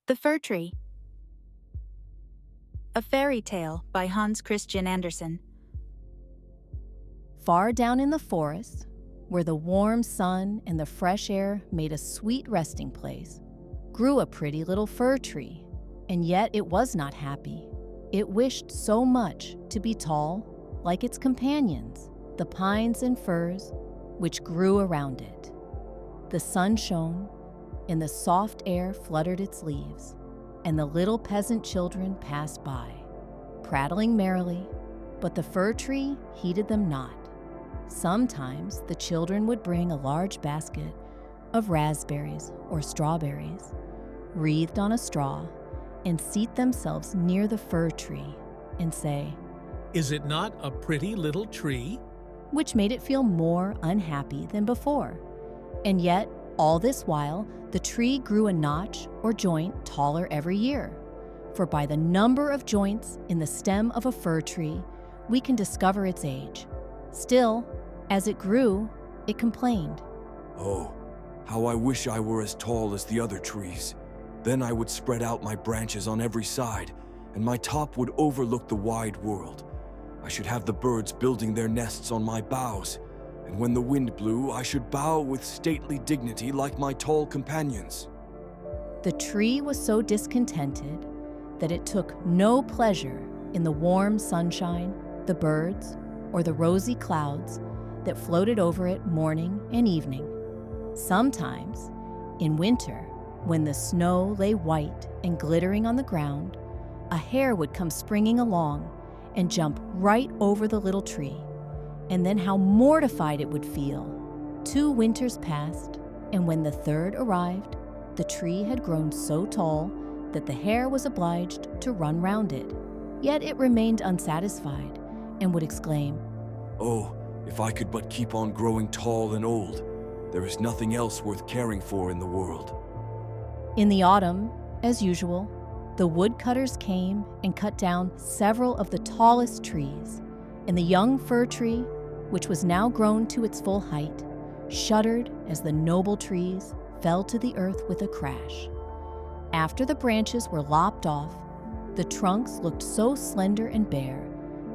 The Fir Tree. A fairy tale by Hans Christian Andersen. Far down in the forest, where the warm sun and the fresh air made a sweet resting place, grew a pretty little fir tree. And yet it was not happy. It wished so much to be tall, like its companions, the pines and firs, which grew around it. The sun shone, and the soft air fluttered its leaves, and the little peasant children passed by, prattling merrily, but the fir tree heeded them not. Sometimes the children would bring a large basket of raspberries or strawberries, wreathed on a straw, and seat themselves near the fir tree and say, "Is it not a pretty little tree?" which made it feel more unhappy than before. And yet, all this while, the tree grew a notch or joint taller every year. For by the number of joints in the stem of a fir tree, we can discover its age. Still, as it grew, it complained. "Oh, how I wish I were as tall as the other trees. Then I would spread out my branches on every side, and my top would overlook the wide world. I should have the birds building their nests on my boughs, and when the wind blew, I should bow with stately dignity like my tall companions." The tree was so discontented that it took no pleasure in the warm sunshine, the birds, or the rosy clouds that floated over it morning and evening. Sometimes, in winter, when the snow lay white and glittering on the ground, a hare would come springing along and jump right over the little tree. And then how mortified it would feel. 2 winters passed, and when the third arrived, the tree had grown so tall that the hare was obliged to run round it. Yet it remained unsatisfied and would exclaim, "Oh, if I could but keep on growing tall and old, there is nothing else worth caring for in the world." In the autumn, as usual, the woodcutters came and cut down several of the tallest trees, and the young fir tree, which was now grown to its full height, shuddered as the noble trees fell to the earth with a crash. After the branches were lopped off, the trunks looked so slender and bare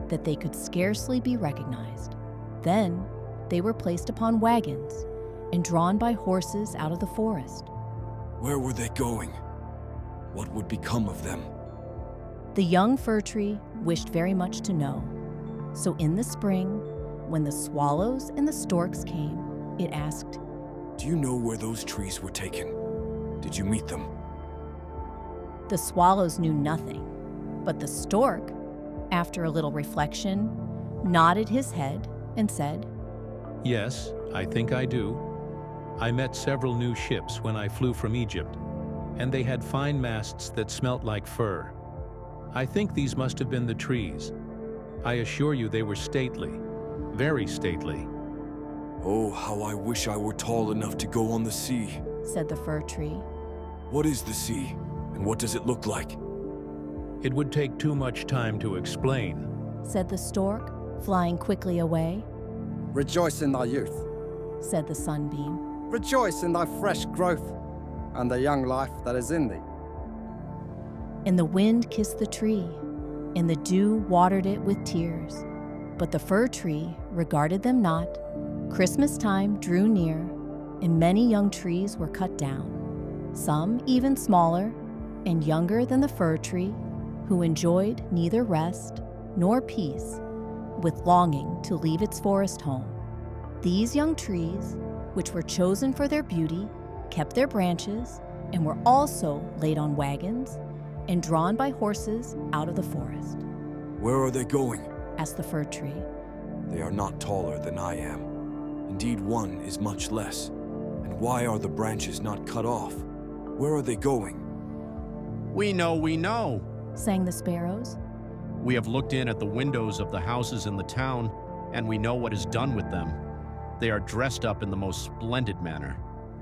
that they could scarcely be recognized. Then they were placed upon wagons and drawn by horses out of the forest. Where were they going? What would become of them? The young fir tree wished very much to know. So in the spring, when the swallows and the storks came, it asked, "Do you know where those trees were taken? Did you meet them?" The swallows knew nothing, but the stork, after a little reflection, nodded his head and said, "Yes, I think I do. I met several new ships when I flew from Egypt, and they had fine masts that smelt like fir. I think these must have been the trees. I assure you they were stately, very stately." "Oh, how I wish I were tall enough to go on the sea," said the fir tree. "What is the sea, and what does it look like?" "It would take too much time to explain." said the stork, flying quickly away. "Rejoice in thy youth. said the sunbeam. Rejoice in thy fresh growth, and the young life that is in thee." And the wind kissed the tree, and the dew watered it with tears. But the fir tree regarded them not. Christmas time drew near, and many young trees were cut down, some even smaller and younger than the fir tree, who enjoyed neither rest nor peace, with longing to leave its forest home. These young trees, which were chosen for their beauty, kept their branches and were also laid on wagons and drawn by horses out of the forest. "Where are they going?" asked the fir tree. "They are not taller than I am. Indeed, one is much less. And why are the branches not cut off? Where are they going?" We know, sang the sparrows. We have looked in at the windows of the houses in the town, and we know what is done with them. They are dressed up in the most splendid manner.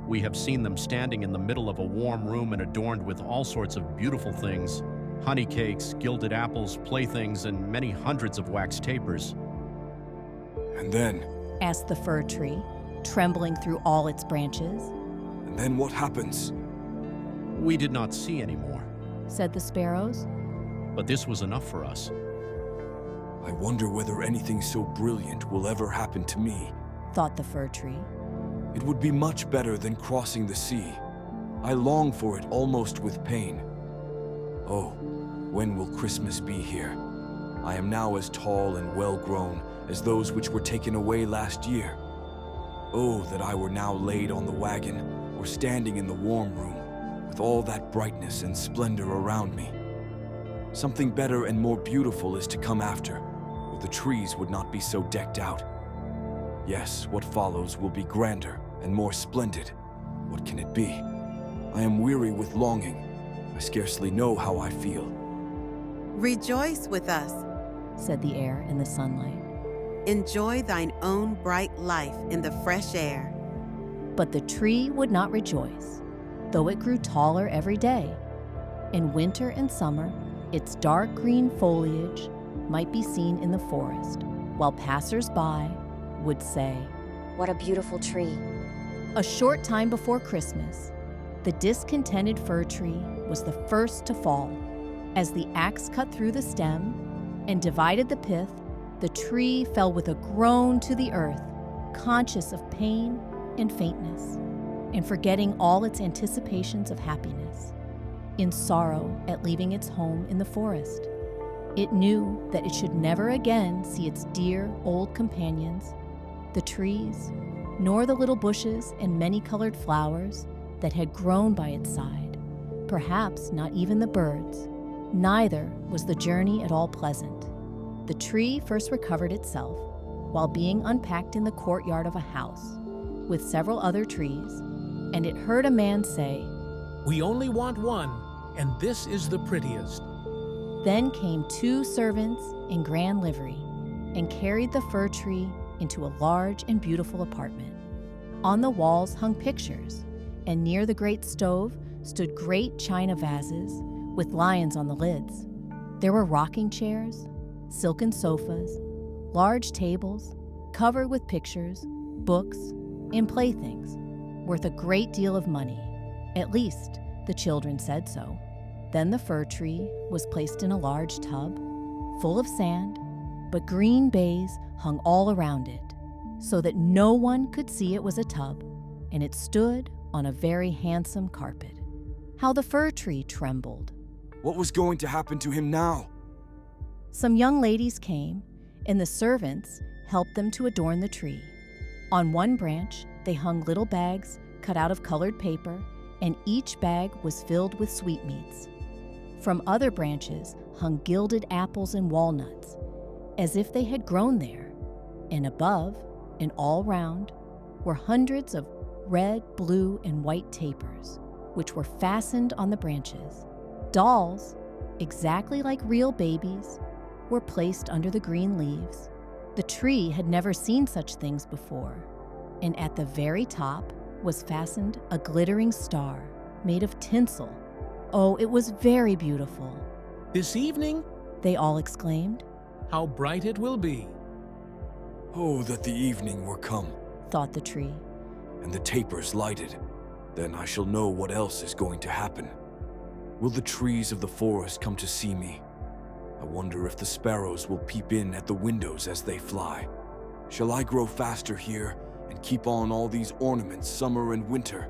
We have seen them standing in the middle of a warm room and adorned with all sorts of beautiful things: honey cakes, gilded apples, playthings, and many hundreds of wax tapers." "And then? asked the fir tree, trembling through all its branches. And then what happens?" We did not see any more, said the sparrows. but this was enough for us. I wonder whether anything so brilliant will ever happen to me. Thought the fir tree. It would be much better than crossing the sea. I long for it almost with pain. Oh, when will Christmas be here? I am now as tall and well-grown as those which were taken away last year. Oh, that I were now laid on the wagon or standing in the warm room with all that brightness and splendor around me. Something better and more beautiful is to come after, or the trees would not be so decked out. Yes, what follows will be grander and more splendid. What can it be? I am weary with longing. I scarcely know how I feel. Rejoice with us. Said the air in the sunlight. Enjoy thine own bright life in the fresh air. But the tree would not rejoice, though it grew taller every day. In winter and summer, its dark green foliage might be seen in the forest, while passers-by would say, "What a beautiful tree." A short time before Christmas, the discontented fir tree was the first to fall. As the axe cut through the stem and divided the pith, the tree fell with a groan to the earth, conscious of pain and faintness, and forgetting all its anticipations of happiness, in sorrow at leaving its home in the forest. It knew that it should never again see its dear old companions, the trees, nor the little bushes and many-colored flowers that had grown by its side, perhaps not even the birds. Neither was the journey at all pleasant. The tree first recovered itself while being unpacked in the courtyard of a house with several other trees, and it heard a man say, "We only want one, and this is the prettiest." Then came two servants in grand livery and carried the fir tree into a large and beautiful apartment. On the walls hung pictures, and near the great stove stood great china vases with lions on the lids. There were rocking chairs, silken sofas, large tables covered with pictures, books, and playthings worth a great deal of money. At least, the children said so. Then the fir tree was placed in a large tub, full of sand, but green baize hung all around it, so that no one could see it was a tub, and it stood on a very handsome carpet. How the fir tree trembled! What was going to happen to him now? Some young ladies came, and the servants helped them to adorn the tree. On one branch, they hung little bags cut out of colored paper, and each bag was filled with sweetmeats. From other branches hung gilded apples and walnuts, as if they had grown there, and above and all round were hundreds of red, blue, and white tapers, which were fastened on the branches. Dolls, exactly like real babies, were placed under the green leaves. The tree had never seen such things before, and at the very top was fastened a glittering star made of tinsel. Oh, it was very beautiful. "This evening, They all exclaimed, how bright it will be." Oh, that the evening were come, thought the tree. and the tapers lighted. Then I shall know what else is going to happen. Will the trees of the forest come to see me? I wonder if the sparrows will peep in at the windows as they fly. Shall I grow faster here and keep on all these ornaments summer and winter?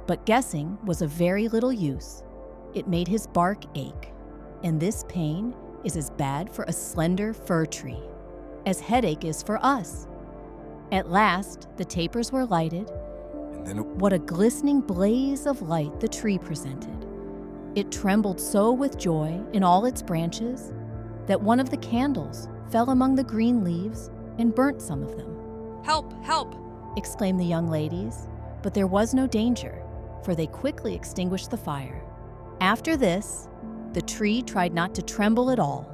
But guessing was of very little use. It made his bark ache, and this pain is as bad for a slender fir tree as headache is for us. At last, the tapers were lighted. And then What a glistening blaze of light the tree presented. It trembled so with joy in all its branches that one of the candles fell among the green leaves and burnt some of them. "Help! Help!" Exclaimed the young ladies, but there was no danger, for they quickly extinguished the fire. After this, the tree tried not to tremble at all,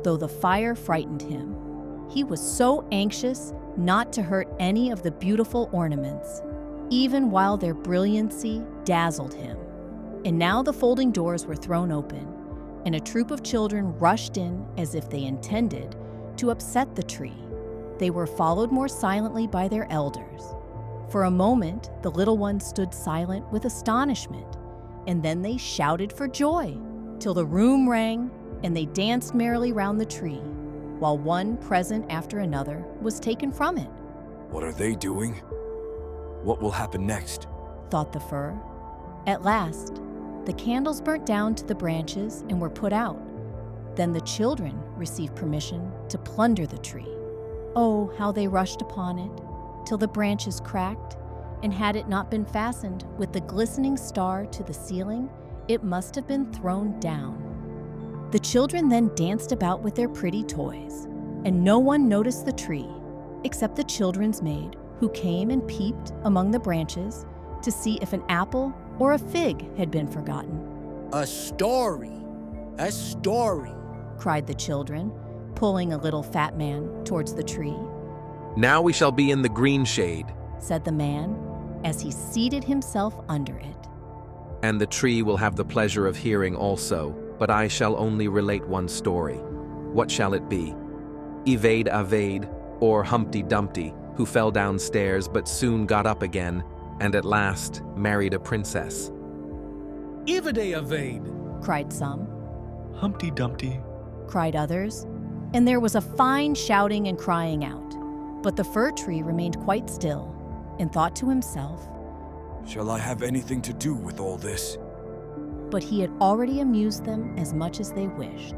though the fire frightened him. He was so anxious not to hurt any of the beautiful ornaments, even while their brilliancy dazzled him. And now the folding doors were thrown open, and a troop of children rushed in as if they intended to upset the tree. They were followed more silently by their elders. For a moment, the little ones stood silent with astonishment, and then they shouted for joy, till the room rang, and they danced merrily round the tree, while one present after another was taken from it. What are they doing? What will happen next? Thought the fir. At last, the candles burnt down to the branches and were put out. Then the children received permission to plunder the tree. Oh, how they rushed upon it, till the branches cracked, and had it not been fastened with the glistening star to the ceiling, it must have been thrown down. The children then danced about with their pretty toys, and no one noticed the tree, except the children's maid, who came and peeped among the branches to see if an apple or a fig had been forgotten. A story! A story! Cried the children, pulling a little fat man towards the tree. Now we shall be in the green shade, said the man, as he seated himself under it. and the tree will have the pleasure of hearing also, but I shall only relate one story. What shall it be? Evade Avade, or Humpty Dumpty, who fell downstairs but soon got up again, and at last married a princess. Evade evade, Cried some, Humpty Dumpty. cried others, and there was a fine shouting and crying out. But the fir tree remained quite still, and thought to himself, Shall I have anything to do with all this? but he had already amused them as much as they wished.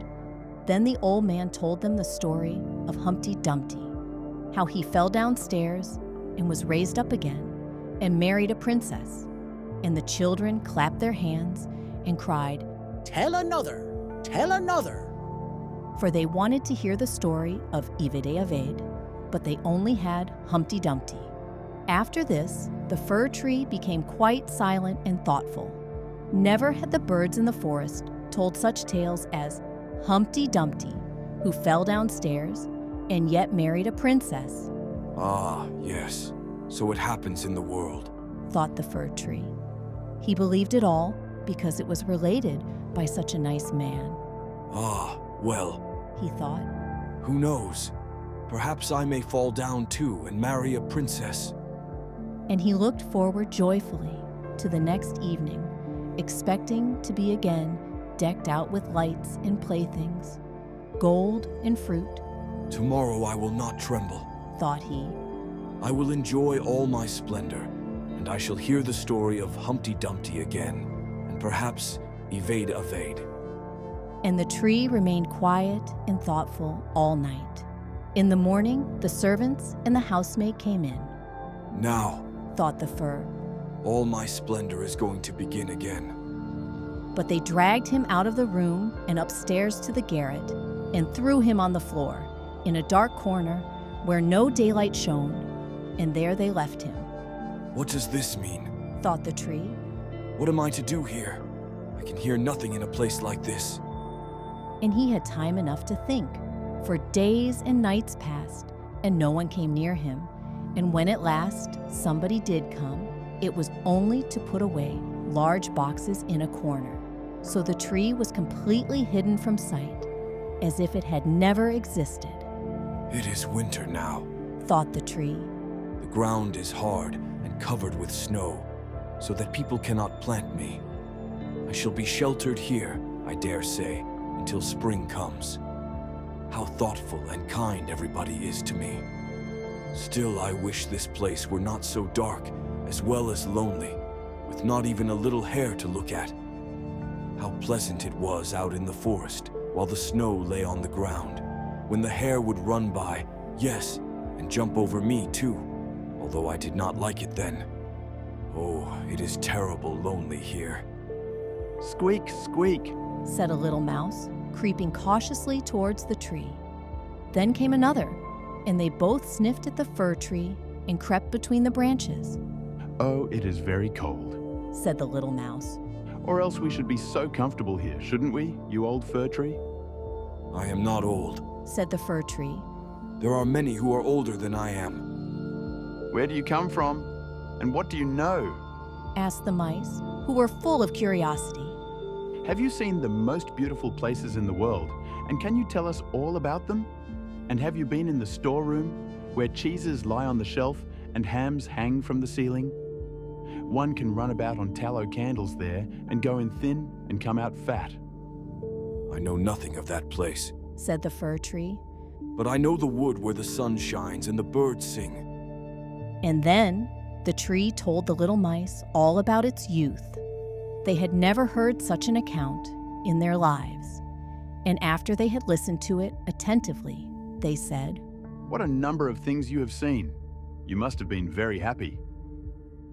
Then the old man told them the story of Humpty Dumpty, how he fell downstairs and was raised up again and married a princess. And the children clapped their hands and cried, Tell another! Tell another! for they wanted to hear the story of Evade Avade, but they only had Humpty Dumpty. After this, the fir tree became quite silent and thoughtful. Never had the birds in the forest told such tales as Humpty Dumpty, who fell downstairs and yet married a princess, Ah, yes. So it happens in the world. thought the fir tree. He believed it all because it was related by such a nice man, Ah, well, he thought. who knows? Perhaps I may fall down too and marry a princess. And he looked forward joyfully to the next evening, expecting to be again decked out with lights and playthings, gold and fruit, Tomorrow I will not tremble. thought he. I will enjoy all my splendor, and I shall hear the story of Humpty Dumpty again, and perhaps Evade Avade. And the tree remained quiet and thoughtful all night. In the morning, the servants and the housemaid came in, Now, thought the fir. all my splendor is going to begin again. But they dragged him out of the room and upstairs to the garret and threw him on the floor in a dark corner where no daylight shone, and there they left him, What does this mean? thought the tree. What am I to do here? I can hear nothing in a place like this. And he had time enough to think, for days and nights passed, and no one came near him. And when at last somebody did come, it was only to put away large boxes in a corner. So the tree was completely hidden from sight, as if it had never existed, It is winter now. thought the tree. The ground is hard and covered with snow, so that people cannot plant me. I shall be sheltered here, I dare say, until spring comes. How thoughtful and kind everybody is to me. Still, I wish this place were not so dark, as well as lonely, with not even a little hare to look at. How pleasant it was out in the forest, while the snow lay on the ground, when the hare would run by, yes, and jump over me too, although I did not like it then. Oh, it is terrible lonely here. Squeak, squeak. Said a little mouse, creeping cautiously towards the tree. Then came another, and they both sniffed at the fir tree and crept between the branches, Oh, it is very cold. said the little mouse. Or else we should be so comfortable here, shouldn't we, you old fir tree? I am not old. Said the fir tree. There are many who are older than I am. Where do you come from? And what do you know? Asked the mice, who were full of curiosity. Have you seen the most beautiful places in the world? And can you tell us all about them? And have you been in the storeroom, where cheeses lie on the shelf and hams hang from the ceiling? One can run about on tallow candles there and go in thin and come out fat. I know nothing of that place, said the fir tree. but I know the wood where the sun shines and the birds sing. And then the tree told the little mice all about its youth. They had never heard such an account in their lives. And after they had listened to it attentively, they said, What a number of things you have seen. You must have been very happy.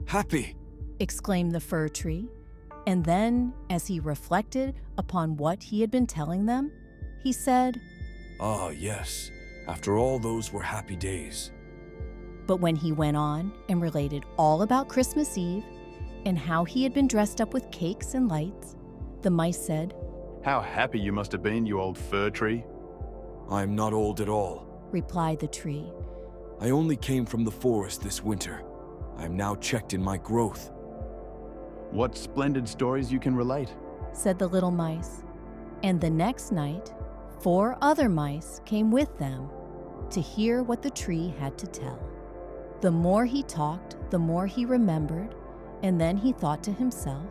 Happy! exclaimed the fir tree. And then, as he reflected upon what he had been telling them, he said, Ah, yes, after all those were happy days. But when he went on and related all about Christmas Eve and how he had been dressed up with cakes and lights, the mice said, How happy you must have been, you old fir tree. I am not old at all, replied the tree. I only came from the forest this winter. I am now checked in my growth. What splendid stories you can relate, said the little mice. And the next night, 4 other mice came with them to hear what the tree had to tell. The more he talked, the more he remembered, and then he thought to himself,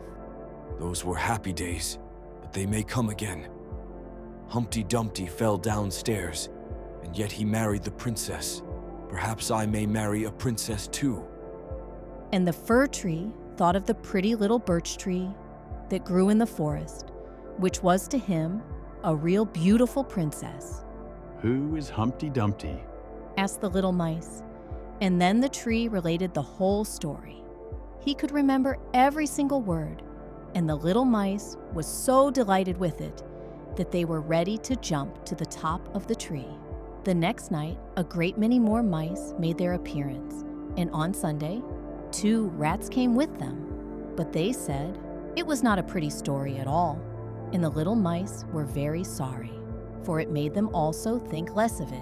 Those were happy days, but they may come again. Humpty Dumpty fell downstairs, and yet he married the princess. Perhaps I may marry a princess too. And the fir tree thought of the pretty little birch tree that grew in the forest, which was to him a real beautiful princess. Who is Humpty Dumpty? asked the little mice. And then the tree related the whole story. He could remember every single word, and the little mice was so delighted with it that they were ready to jump to the top of the tree. The next night, a great many more mice made their appearance, and on Sunday, 2 rats came with them. But they said it was not a pretty story at all, and the little mice were very sorry, for it made them also think less of it.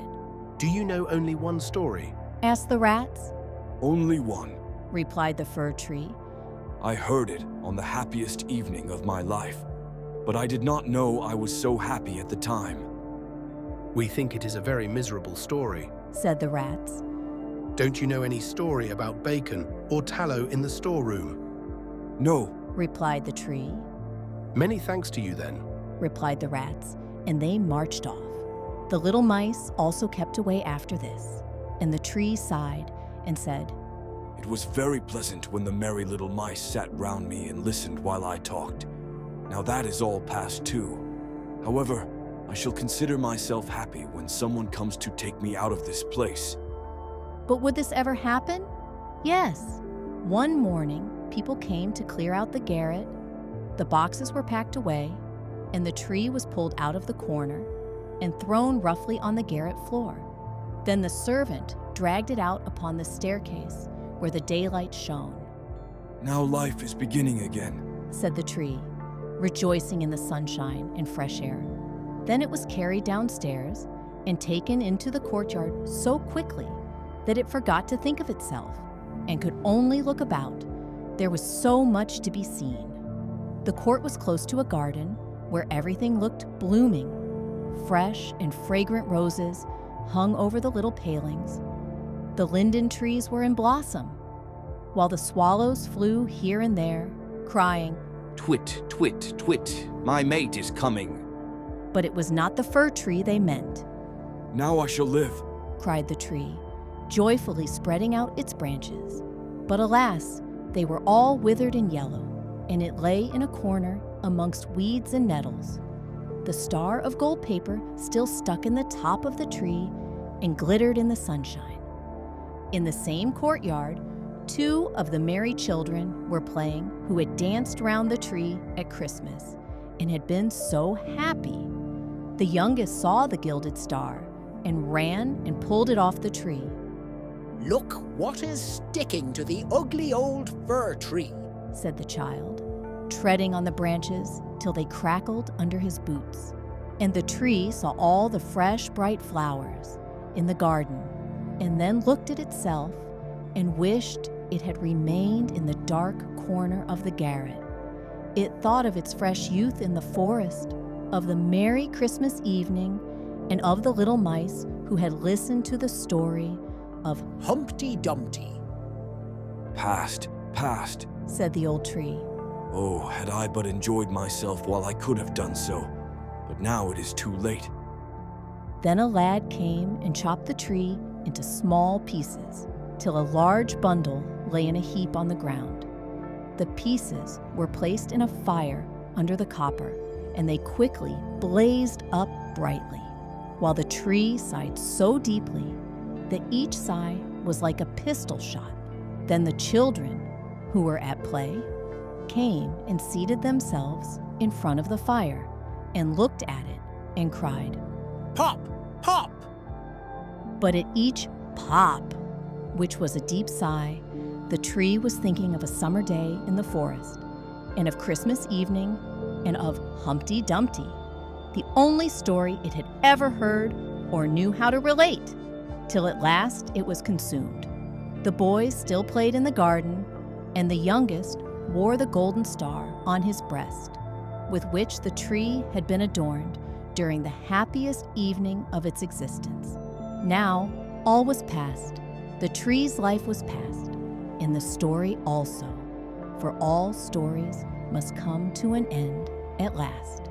Do you know only one story? asked the rats. Only one, replied the fir tree. I heard it on the happiest evening of my life, but I did not know I was so happy at the time. We think it is a very miserable story, said the rats. Don't you know any story about bacon or tallow in the storeroom? No, replied the tree. Many thanks to you then, replied the rats, and they marched off. The little mice also kept away after this, and the tree sighed and said, It was very pleasant when the merry little mice sat round me and listened while I talked. Now that is all past too. However, I shall consider myself happy when someone comes to take me out of this place. But would this ever happen? Yes. One morning, people came to clear out the garret. The boxes were packed away, and the tree was pulled out of the corner and thrown roughly on the garret floor. Then the servant dragged it out upon the staircase where the daylight shone. Now life is beginning again, said the tree, rejoicing in the sunshine and fresh air. Then it was carried downstairs and taken into the courtyard so quickly that it forgot to think of itself and could only look about. There was so much to be seen. The court was close to a garden where everything looked blooming. Fresh and fragrant roses hung over the little palings. The linden trees were in blossom, while the swallows flew here and there, crying, Twit, twit, twit, my mate is coming. But it was not the fir tree they meant. Now I shall live, cried the tree, joyfully spreading out its branches. But alas, they were all withered and yellow, and it lay in a corner amongst weeds and nettles. The star of gold paper still stuck in the top of the tree and glittered in the sunshine. In the same courtyard, 2 of the merry children were playing who had danced round the tree at Christmas and had been so happy. The youngest saw the gilded star and ran and pulled it off the tree. Look what is sticking to the ugly old fir tree, said the child, treading on the branches till they crackled under his boots. And the tree saw all the fresh, bright flowers in the garden, and then looked at itself and wished it had remained in the dark corner of the garret. It thought of its fresh youth in the forest, of the merry Christmas evening, and of the little mice who had listened to the story of Humpty Dumpty. Past, past, said the old tree. Oh, had I but enjoyed myself while I could have done so. But now it is too late. Then a lad came and chopped the tree into small pieces, till a large bundle lay in a heap on the ground. The pieces were placed in a fire under the copper, and they quickly blazed up brightly, while the tree sighed so deeply that each sigh was like a pistol shot. Then the children, who were at play, came and seated themselves in front of the fire and looked at it and cried, "Pop! Pop!" But at each pop, which was a deep sigh, the tree was thinking of a summer day in the forest, and of Christmas evening, and of Humpty Dumpty, the only story it had ever heard or knew how to relate, till at last it was consumed. The boys still played in the garden, and the youngest wore the golden star on his breast, with which the tree had been adorned during the happiest evening of its existence. Now all was past. The tree's life was past, and the story also, for all stories must come to an end at last.